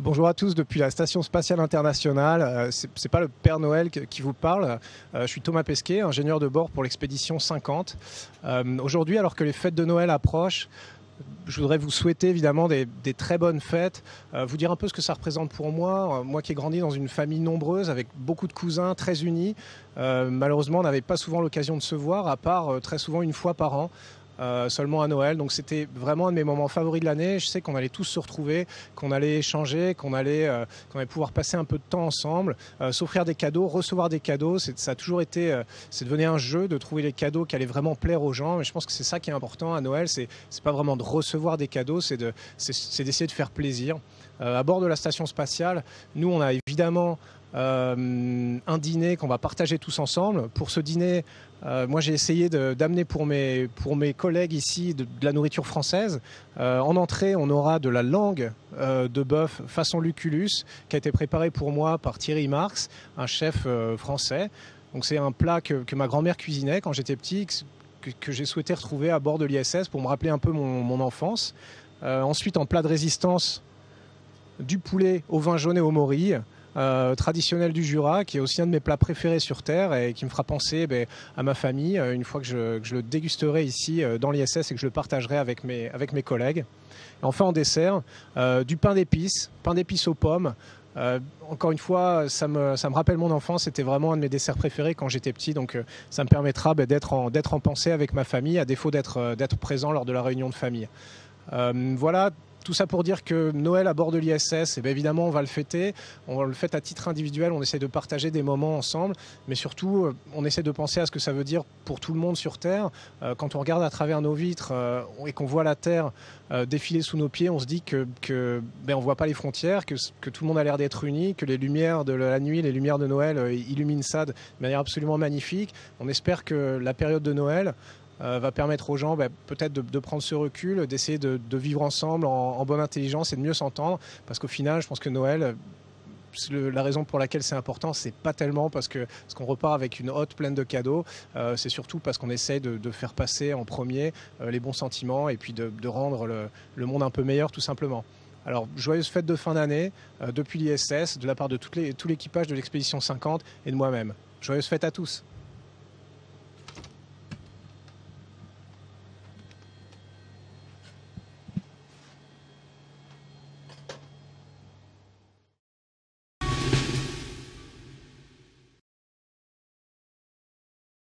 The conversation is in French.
Bonjour à tous depuis la Station spatiale internationale. C'est pas le Père Noël qui vous parle. Je suis Thomas Pesquet, ingénieur de bord pour l'expédition 50. Aujourd'hui, alors que les fêtes de Noël approchent, je voudrais vous souhaiter évidemment des très bonnes fêtes, vous dire un peu ce que ça représente pour moi. Moi qui ai grandi dans une famille nombreuse avec beaucoup de cousins très unis. Malheureusement, on n'avait pas souvent l'occasion de se voir, à part très souvent une fois par an. Seulement à Noël, donc c'était vraiment un de mes moments favoris de l'année. Je sais qu'on allait tous se retrouver, qu'on allait échanger, qu'on allait pouvoir passer un peu de temps ensemble, s'offrir des cadeaux, recevoir des cadeaux. Ça a toujours été, c'est devenu un jeu de trouver les cadeaux qui allaient vraiment plaire aux gens. Mais je pense que c'est ça qui est important à Noël, c'est pas vraiment de recevoir des cadeaux, c'est d'essayer de faire plaisir. À bord de la station spatiale, nous on a évidemment un dîner qu'on va partager tous ensemble. Pour ce dîner, moi j'ai essayé d'amener pour mes collègues ici de la nourriture française. En entrée, on aura de la langue de bœuf façon Lucullus qui a été préparée pour moi par Thierry Marx, un chef français. Donc c'est un plat que ma grand-mère cuisinait quand j'étais petit, que j'ai souhaité retrouver à bord de l'ISS pour me rappeler un peu mon enfance. Ensuite, en plat de résistance, du poulet au vin jaune et au morille. Traditionnel du Jura, qui est aussi un de mes plats préférés sur Terre et qui me fera penser à ma famille une fois que je le dégusterai ici dans l'ISS et que je le partagerai avec mes collègues. Et enfin en dessert, du pain d'épices aux pommes. Encore une fois, ça me rappelle mon enfance, c'était vraiment un de mes desserts préférés quand j'étais petit, donc ça me permettra d'être en pensée avec ma famille, à défaut d'être présent lors de la réunion de famille. Voilà. Tout ça pour dire que Noël à bord de l'ISS, évidemment, on va le fêter. On le fête à titre individuel, on essaie de partager des moments ensemble, mais surtout, on essaie de penser à ce que ça veut dire pour tout le monde sur Terre. Quand on regarde à travers nos vitres et qu'on voit la Terre défiler sous nos pieds, on se dit on ne voit pas les frontières, que tout le monde a l'air d'être uni, que les lumières de la nuit, les lumières de Noël illuminent ça de manière absolument magnifique. On espère que la période de Noël va permettre aux gens peut-être de prendre ce recul, d'essayer de vivre ensemble en bonne intelligence et de mieux s'entendre. Parce qu'au final, je pense que Noël, la raison pour laquelle c'est important, c'est pas tellement parce qu'on repart avec une hotte pleine de cadeaux, c'est surtout parce qu'on essaye de faire passer en premier les bons sentiments et puis de rendre le monde un peu meilleur tout simplement. Alors, joyeuse fête de fin d'année depuis l'ISS, de la part de tout l'équipage de l'expédition 50 et de moi-même. Joyeuse fête à tous!